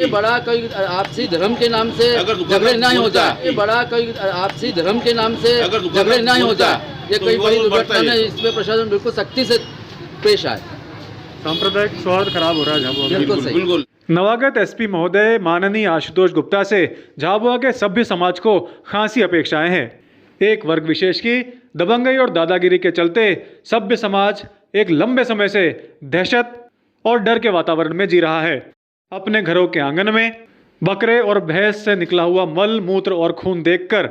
ये बड़ा कोई आपसी धर्म के नाम से झगड़े नहीं हो जाए, ये बड़ा कोई आपसी धर्म के नाम से झगड़े नहीं हो जाए, ये कोई बड़ी दुर्घटना है, इसमें प्रशासन बिल्कुल सख्ती से पेश आए। सांप्रदायिक सौहार्द खराब हो रहा है झाबुआ में। बिल्कुल सही। बिल्कुल। नवागत एसपी महोदय माननीय आशुतोष गुप्ता से झाबुआ के सभ्य समाज को खासी अपेक्षाएं हैं। एक वर्ग विशेष की दबंगई और दादागिरी के चलते सभ्य समाज एक लंबे समय से दहशत और डर के वातावरण में जी रहा है। अपने घरों के आंगन में बकरे और भैंस से निकला हुआ मल मूत्र और खून देखकर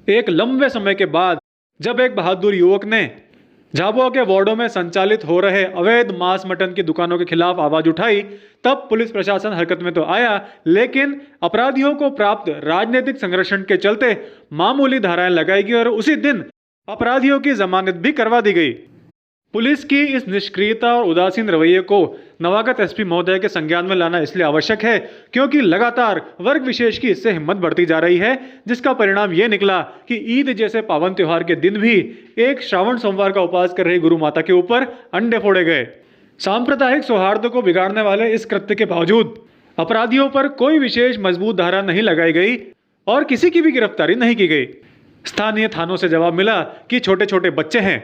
एक लंबे समय के बाद जब एक बहादुर युवक ने झाबुआ के वार्डों में संचालित हो रहे अवैध मांस मटन की दुकानों के खिलाफ आवाज उठाई, तब पुलिस प्रशासन हरकत में तो आया, लेकिन अपराधियों को प्राप्त राजनीतिक संरक्षण के चलते मामूली धाराएं लगाई गई और उसी दिन अपराधियों की जमानत भी करवा दी गई। पुलिस की इस निष्क्रियता और उदासीन रवैये को नवागत एसपी महोदय के संज्ञान में लाना इसलिए आवश्यक है क्योंकि लगातार वर्ग विशेष की इससे हिम्मत बढ़ती जा रही है, जिसका परिणाम ये निकला कि ईद जैसे पावन त्योहार के दिन भी एक श्रावण सोमवार का उपवास कर रही गुरु माता के ऊपर अंडे फोड़े गए। सांप्रदायिक सौहार्द को बिगाड़ने वाले इस कृत्य के बावजूद अपराधियों पर कोई विशेष मजबूत धारा नहीं लगाई गई और किसी की भी गिरफ्तारी नहीं की गई। स्थानीय थानों से जवाब मिला कि छोटे छोटे बच्चे हैं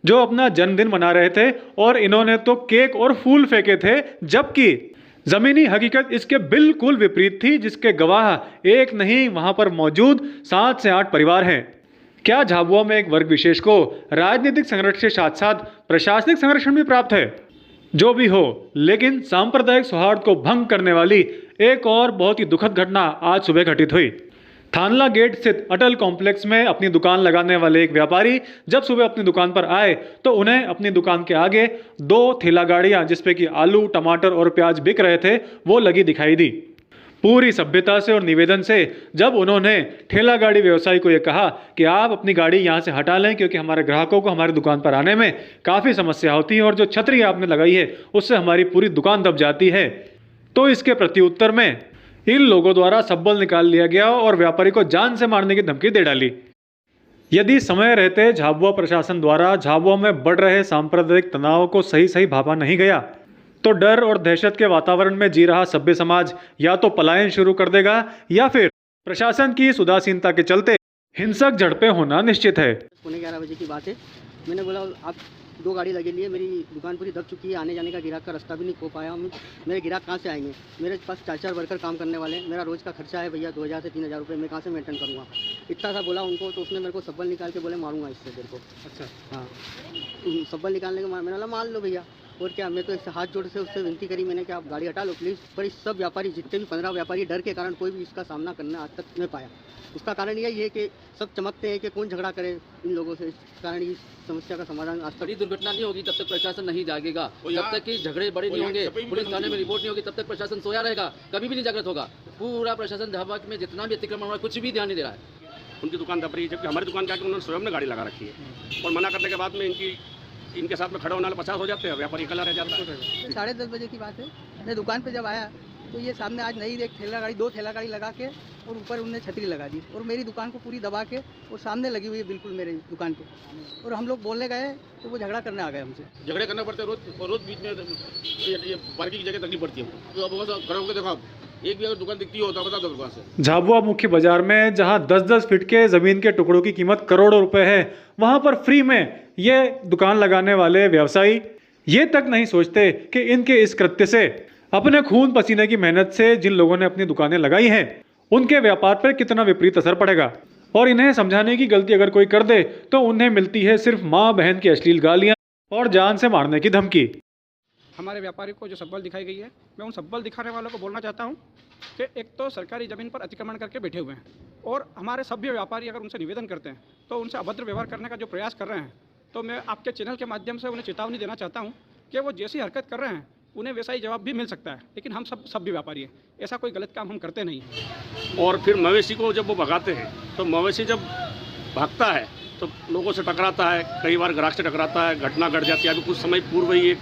जो अपना जन्मदिन मना रहे थे और इन्होंने तो केक और फूल फेंके थे, जबकि जमीनी हकीकत इसके बिल्कुल विपरीत थी, जिसके गवाह एक नहीं वहां पर मौजूद 7 से 8 परिवार हैं। क्या झाबुआ में एक वर्ग विशेष को राजनीतिक संरक्षण के साथ साथ प्रशासनिक संरक्षण भी प्राप्त है? जो भी हो, लेकिन सांप्रदायिक सौहार्द को भंग करने वाली एक और बहुत ही दुखद घटना आज सुबह घटित हुई। थानला गेट स्थित अटल कॉम्प्लेक्स में अपनी दुकान लगाने वाले एक व्यापारी जब सुबह अपनी दुकान पर आए तो उन्हें अपनी दुकान के आगे 2 ठेला गाड़ियां जिसपे कि आलू, टमाटर और प्याज बिक रहे थे वो लगी दिखाई दी। पूरी सभ्यता से और निवेदन से जब उन्होंने ठेला गाड़ी व्यवसायी को यह कहा कि आप अपनी गाड़ी यहाँ से हटा लें क्योंकि हमारे ग्राहकों को हमारी दुकान पर आने में काफ़ी समस्या होती है और जो छतरी आपने लगाई है उससे हमारी पूरी दुकान दब जाती है, तो इसके प्रत्युत्तर में इन लोगों द्वारा सब्बल निकाल लिया गया और व्यापारी को जान से मारने की धमकी दे डाली। यदि समय रहते झाबुआ प्रशासन द्वारा झाबुआ में बढ़ रहे सांप्रदायिक तनाव को सही सही भापा नहीं गया तो डर और दहशत के वातावरण में जी रहा सभ्य समाज या तो पलायन शुरू कर देगा या फिर प्रशासन की इस उदासीनता के चलते हिंसक झड़पें होना निश्चित है। 11:15 बजे की बात है। मैंने बोला आप 2 गाड़ी लगे लिए, मेरी दुकान पूरी दब चुकी है, आने जाने का ग्राहक का रास्ता भी नहीं हो पाया हूँ। मेरे ग्राहक कहाँ से आएंगे? मेरे पास 4 वर्कर काम करने वाले हैं, मेरा रोज़ का खर्चा है भैया 2000 से 3000 रुपये, मैं कहाँ से मेंटेन करूँगा? इतना सा बोला उनको तो उसने मेरे को सब्बल निकाल के बोले मारूंगा इससे तेरे को। अच्छा हाँ, सब्बल निकालने के मैंने बोला मान लो भैया, और क्या, मैं तो इससे हाथ जोड़ से उससे विनती करी मैंने कि आप गाड़ी हटा लो प्लीज़, पर इस सब व्यापारी जितने भी 15 व्यापारी डर के कारण कोई भी इसका सामना करना आज तक नहीं पाया। उसका कारण यही है कि सब चमकते हैं कि कौन झगड़ा करे इन लोगों से, इस कारण इस समस्या का समाधान आज तक। बड़ी दुर्घटना नहीं होगी तब तक प्रशासन नहीं जागेगा, जब तक कि झगड़े बड़े नहीं होंगे, पुलिस थाने में रिपोर्ट नहीं होगी, तब तक प्रशासन सोया रहेगा, कभी भी नहीं जागृत होगा। पूरा प्रशासन झाबुआ में जितना भी अतिक्रमण हो रहा है कुछ भी ध्यान नहीं दे रहा है। उनकी दुकान दब रही है, जबकि हमारी दुकान के आगे उन्होंने स्वयं ने गाड़ी लगा रखी है और मना करने के बाद में इनके साथ में खड़ा होने वाले 50 हो जाते हैं, व्यापारी कला रह जाता है। 10:30 बजे की बात है। मैं दुकान पे जब आया तो ये सामने आज नई एक ठेला गाड़ी 2 ठेला गाड़ी लगा के और ऊपर उन्होंने छतरी लगा दी और मेरी दुकान को पूरी दबा के और सामने लगी हुई है बिल्कुल मेरे दुकान पे, और हम लोग बोलने गए तो वो झगड़ा करने आ गए हमसे। झगड़े करना पड़ते हैं रोज बीच में ये पार्किंग की जगह तकलीफ पड़ती है। तो अब खड़ा होकर देखो, एक भी अगर दुकान दिखती हो तो बता दो दुकान से। झाबुआ मुख्य बाजार में जहां 10-10 फीट के जमीन के टुकड़ों की कीमत करोड़ों रुपए है, वहां पर फ्री में ये दुकान लगाने वाले व्यवसायी ये तक नहीं सोचते कि इनके इस कृत्य से अपने खून पसीने की मेहनत से जिन लोगों ने अपनी दुकानें लगाई हैं उनके व्यापार पर कितना विपरीत असर पड़ेगा, और इन्हें समझाने की गलती अगर कोई कर दे तो उन्हें मिलती है सिर्फ माँ बहन की अश्लील गालियाँ और जान से मारने की धमकी। हमारे व्यापारी को जो सब्बल दिखाई गई है, मैं उन सब्बल दिखाने वालों को बोलना चाहता हूं कि एक तो सरकारी ज़मीन पर अतिक्रमण करके बैठे हुए हैं और हमारे सभ्य व्यापारी अगर उनसे निवेदन करते हैं तो उनसे अभद्र व्यवहार करने का जो प्रयास कर रहे हैं, तो मैं आपके चैनल के माध्यम से उन्हें चेतावनी देना चाहता हूं कि वो जैसी हरकत कर रहे हैं उन्हें वैसा ही जवाब भी मिल सकता है, लेकिन हम सब सभ्य व्यापारी हैं, ऐसा कोई गलत काम हम करते नहीं। और फिर मवेशी को जब वो भगाते हैं तो मवेशी जब भागता है तो लोगों से टकराता है, कई बार ग्राहक से टकराता है, घटना घट जाती है। अभी कुछ समय पूर्व ही एक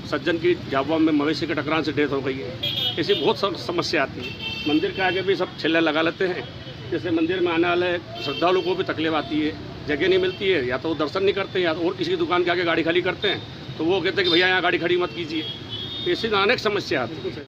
सज्जन की झाबुआ में मवेशी के टकराने से डेथ हो गई है। ऐसी बहुत समस्या आती है। मंदिर के आगे भी सब ठेले लगा लेते हैं, जैसे मंदिर में आने वाले श्रद्धालुओं को भी तकलीफ आती है, जगह नहीं मिलती है, या तो वो दर्शन नहीं करते हैं या तो और किसी की दुकान के आगे गाड़ी खाली करते हैं, तो वो कहते हैं कि भैया यहाँ गाड़ी खड़ी मत कीजिए। ऐसी अनेक समस्या आती है।